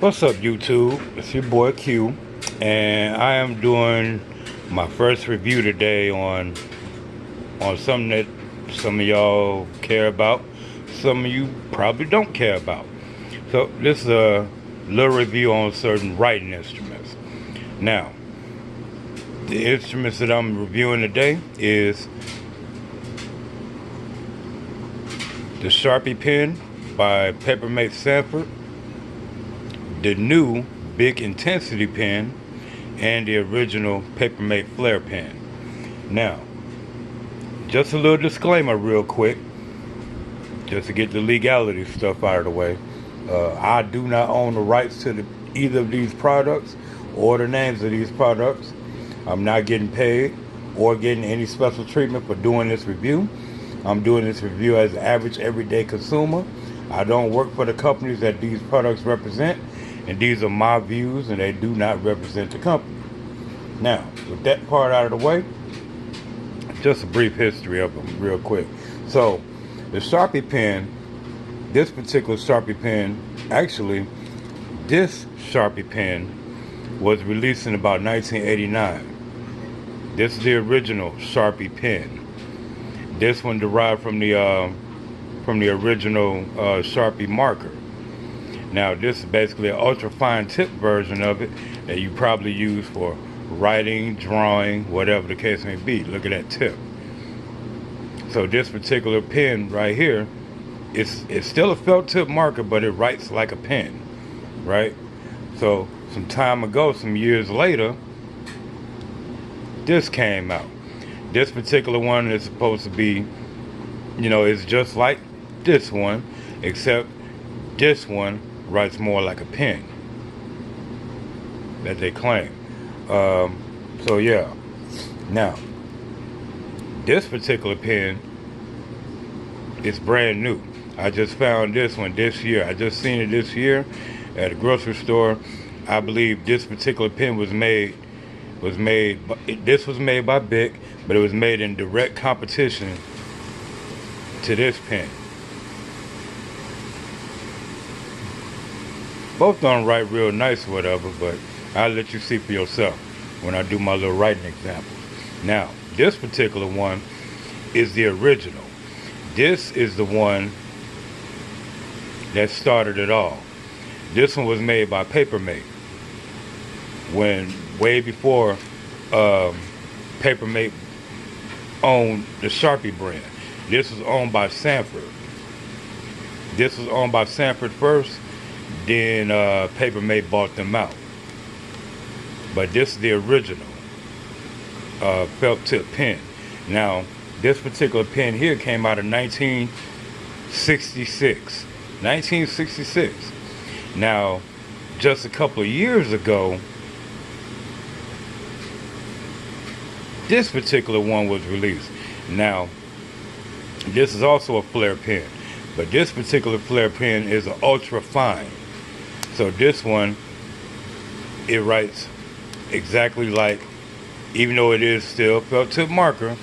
What's up, YouTube? It's your boy Q, and I am doing my first review today on something that some of y'all care about, some of you probably don't care about. So this is a little review on certain writing instruments. Now, the instruments that I'm reviewing today is the Sharpie pen by Papermate Sanford, the new Bic Intensity pen, and the original Papermate Flare pen. Now, just a little disclaimer real quick, just to get the legality stuff out of the way. I do not own the rights to either of these products or the names of these products. I'm not getting paid or getting any special treatment for doing this review. I'm doing this review as an average everyday consumer. I don't work for the companies that these products represent, and these are my views, and they do not represent the company. Now, with that part out of the way, just a brief history of them real quick. So, the Sharpie pen, this particular Sharpie pen, actually, this Sharpie pen was released in about 1989. This is the original Sharpie pen. This one derived from the original Sharpie marker. Now, this is basically an ultra fine tip version of it that you probably use for writing, drawing, whatever the case may be. Look at that tip. So this particular pen right here, it's still a felt tip marker, but it writes like a pen, right? So some time ago, some years later, this came out. This particular one is supposed to be, it's just like this one, except this one writes more like a pen, that they claim. So yeah. Now, this particular pen is brand new. I just found this one this year. I just seen it this year at a grocery store. I believe this particular pen was made by Bic, but it was made in direct competition to this pen. Both don't write real nice or whatever, but I'll let you see for yourself when I do my little writing examples. Now, this particular one is the original. This is the one that started it all. This one was made by Papermate, way before Papermate owned the Sharpie brand. This was owned by Sanford. This was owned by Sanford first, then Papermate bought them out. But this is the original felt tip pen. Now, this particular pen here came out in 1966. 1966. Now, just a couple of years ago, this particular one was released. Now, this is also a flare pen, but this particular flare pen is an ultra fine. So this one, it writes exactly like, even though it is still felt tip marker,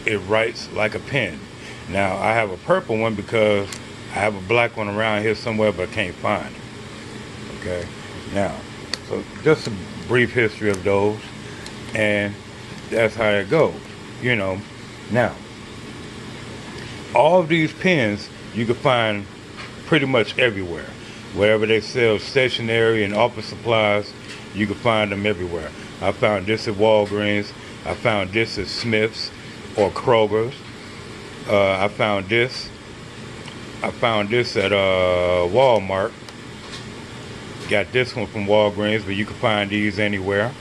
it writes like a pen. Now, I have a purple one because I have a black one around here somewhere, but I can't find it. Okay, now, so just a brief history of those, and that's how it goes, Now, all of these pens you can find pretty much everywhere. Wherever they sell stationery and office supplies, you can find them everywhere. I found this at Walgreens. I found this at Smith's or Kroger's. I found this at Walmart. Got this one from Walgreens, but you can find these anywhere.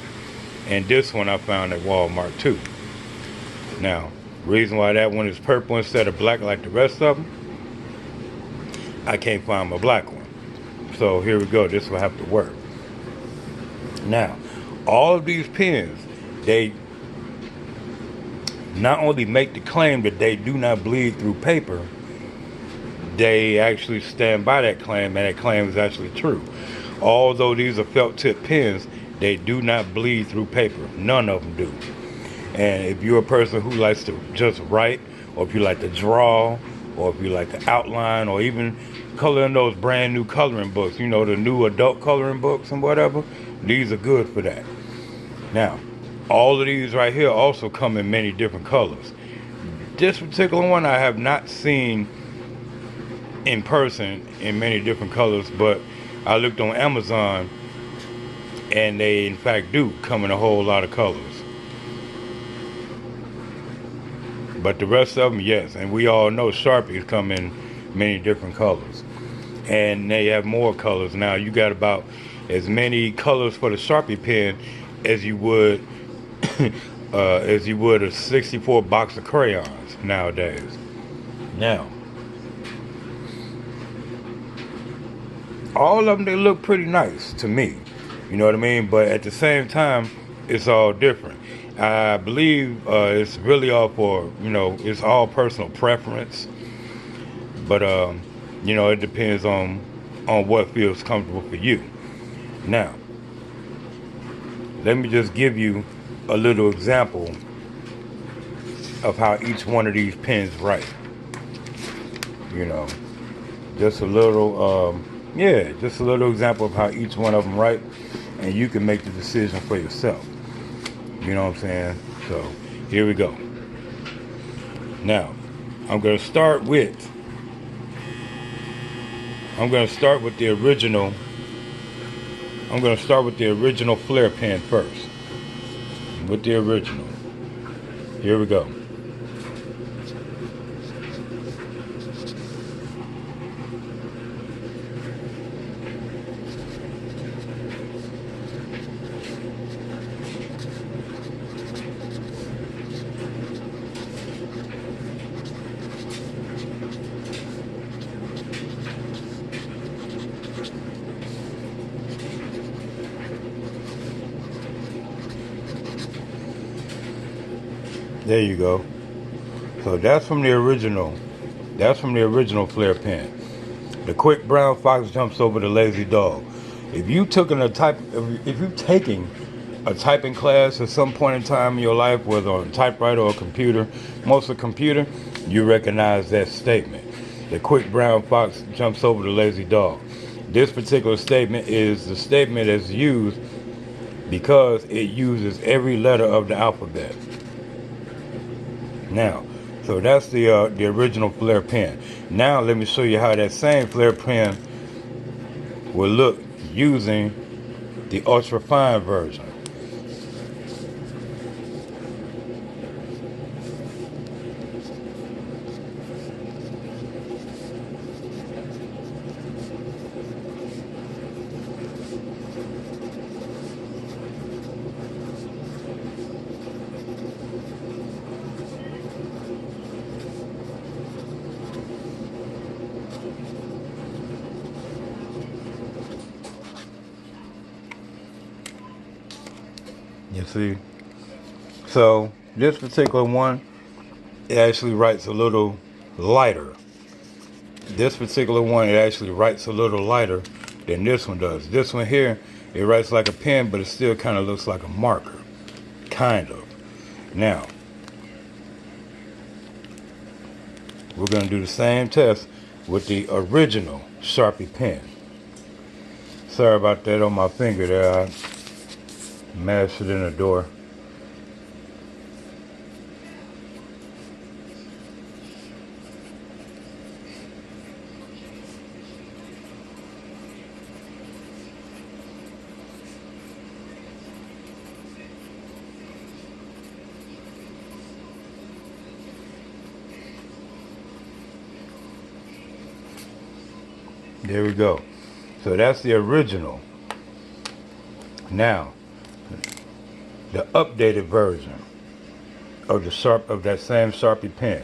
And this one I found at Walmart too. Now, reason why that one is purple instead of black like the rest of them, I can't find my black one. So here we go. This will have to work. Now, all of these pens, they not only make the claim that they do not bleed through paper, they actually stand by that claim, and that claim is actually true. Although these are felt tip pens, they do not bleed through paper. None of them do. And if you're a person who likes to just write, or if you like to draw, or if you like to outline, or even coloring those brand new coloring books, you know, the new adult coloring books and whatever, these are good for that. Now, all of these right here also come in many different colors. This particular one I have not seen in person in many different colors, but I looked on Amazon and they in fact do come in a whole lot of colors. But the rest of them, yes, and we all know Sharpies come in many different colors, and they have more colors now. You got about as many colors for the Sharpie pen as you would a 64 box of crayons nowadays. Now, all of them, they look pretty nice to me, you know what I mean, but at the same time it's all different. I believe it's really all for, you know, it's all personal preference, but you know, it depends on what feels comfortable for you. Now, let me just give you a little example of how each one of these pens write. You know, just a little just a little example of how each one of them write, and you can make the decision for yourself. You know what I'm saying? So here we go. Now, I'm gonna start with the original. I'm gonna start with the original Flair pen first. With the original. Here we go. There you go. So that's from the original. That's from the original Flair pen. The quick brown fox jumps over the lazy dog. If you've taken a typing class at some point in time in your life, whether on a typewriter or a computer, mostly computer, you recognize that statement. The quick brown fox jumps over the lazy dog. This particular statement is the statement that's used because it uses every letter of the alphabet. Now, so that's the original Flair pen. Now let me show you how that same Flair pen will look using the ultra fine version. You see? So this particular one, it actually writes a little lighter. This particular one, it actually writes a little lighter than this one does. This one here, it writes like a pen, but it still kind of looks like a marker. Kind of. Now, we're going to do the same test with the original Sharpie pen. Sorry about that on my finger there. I mashed it in the door. There we go. So that's the original. Now, the updated version of that same Sharpie pen.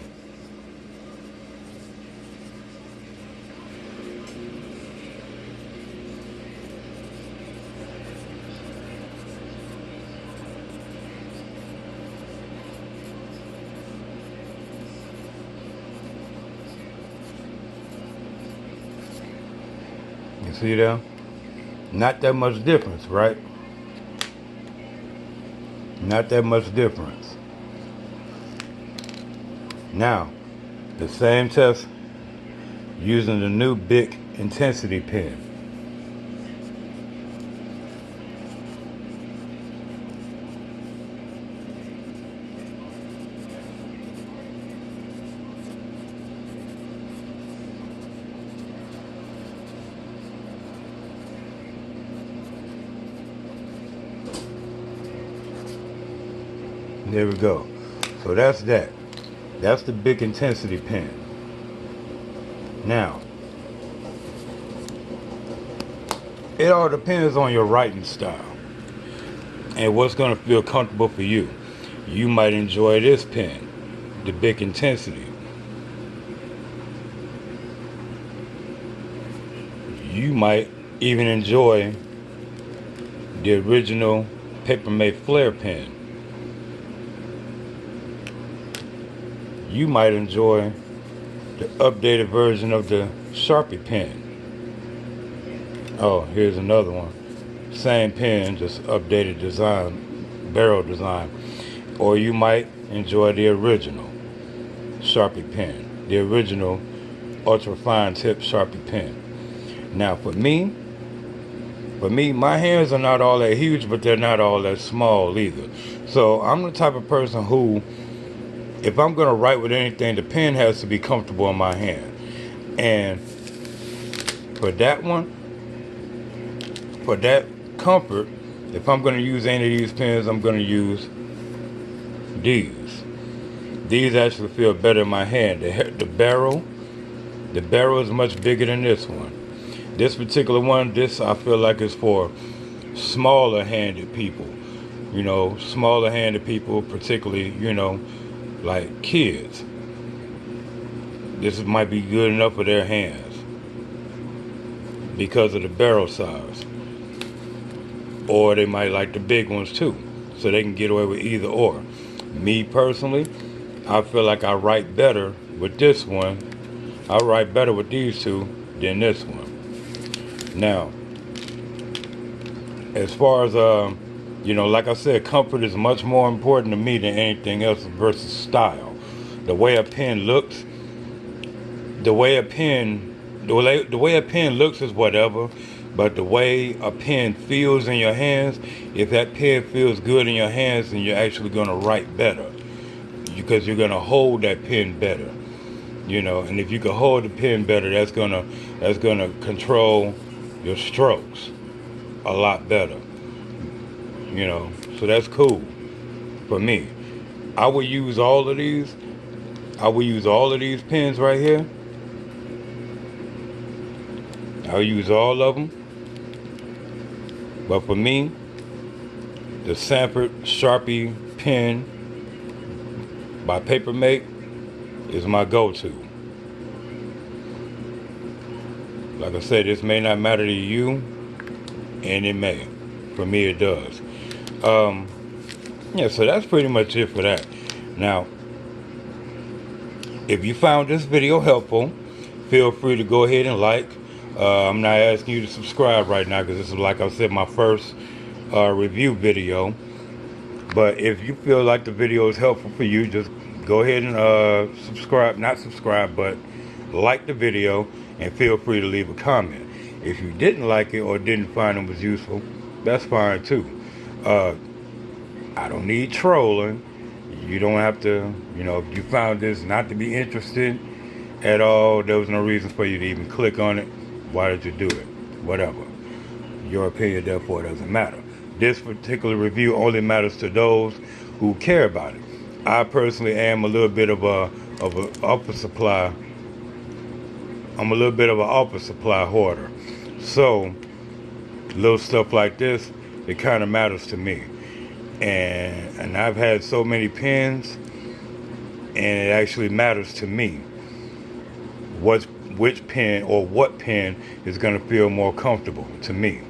You see there? Not that much difference, right? Not that much difference. Now, the same test using the new Bic Intensity pen. There we go. So that's that. That's the Bic Intensity pen. Now, it all depends on your writing style and what's going to feel comfortable for you. You might enjoy this pen, the Bic Intensity. You might even enjoy the original Papermate Flare pen. You might enjoy the updated version of the Sharpie pen. Oh, here's another one. Same pen, just updated design, barrel design. Or you might enjoy the original Sharpie pen, the original ultra fine tip Sharpie pen. Now for me, my hands are not all that huge, but they're not all that small either. So I'm the type of person who, if I'm going to write with anything, the pen has to be comfortable in my hand. And for that one, for that comfort, if I'm going to use any of these pens, I'm going to use these. These actually feel better in my hand. The barrel is much bigger than this one. This particular one, I feel like is for smaller handed people. You know, smaller handed people, particularly, you know, like kids. This might be good enough for their hands because of the barrel size. Or they might like the big ones too, so they can get away with either or. Me personally, I feel like I write better with this one. I write better with these two than this one. Now, as far as you know, like I said, comfort is much more important to me than anything else versus style. The way a pen looks, the way a pen looks is whatever, but the way a pen feels in your hands, if that pen feels good in your hands, then you're actually going to write better, because you're going to hold that pen better, you know. And if you can hold the pen better, that's gonna control your strokes a lot better, you know. So that's cool for me. I would use all of these pens right here. I'll use all of them. But for me, the Sanford Sharpie pen by Papermate is my go-to. Like I said, this may not matter to you, and it may. For me, it does. Yeah, so that's pretty much it for that. Now, if you found this video helpful, feel free to go ahead and like. I'm not asking you to subscribe right now because this is, like I said, my first review video. But if you feel like the video is helpful for you, just go ahead and subscribe. Not subscribe, but like the video, and feel free to leave a comment. If you didn't like it or didn't find it was useful, that's fine too. I don't need trolling. You don't have to, you know, if you found this not to be interested at all, there was no reason for you to even click on it. Why did you do it? Whatever. Your opinion, therefore, doesn't matter. This particular review only matters to those who care about it. I personally am a little bit of an office supply. I'm a little bit of an office supply hoarder. So, little stuff like this, it kind of matters to me. And I've had so many pens, and it actually matters to me which pen or what pen is going to feel more comfortable to me.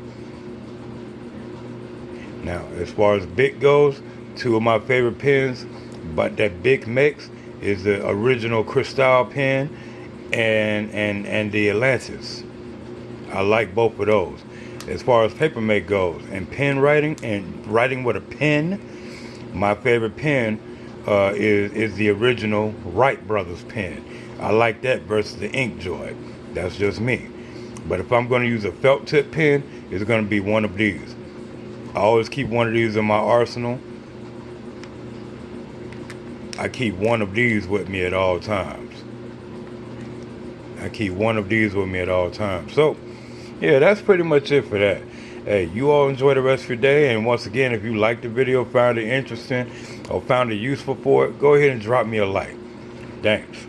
Now, as far as Bic goes, two of my favorite pens but that Bic makes is the original Cristal pen and the Atlantis. I like both of those. As far as Papermate goes and pen writing and writing with a pen, my favorite pen is the original Wright Brothers pen. I like that versus the Inkjoy. That's just me. But if I'm going to use a felt tip pen, it's going to be one of these. I always keep one of these in my arsenal. I keep one of these with me at all times. So, yeah, that's pretty much it for that. Hey, you all enjoy the rest of your day. And once again, if you liked the video, found it interesting, or found it useful for it, go ahead and drop me a like. Thanks.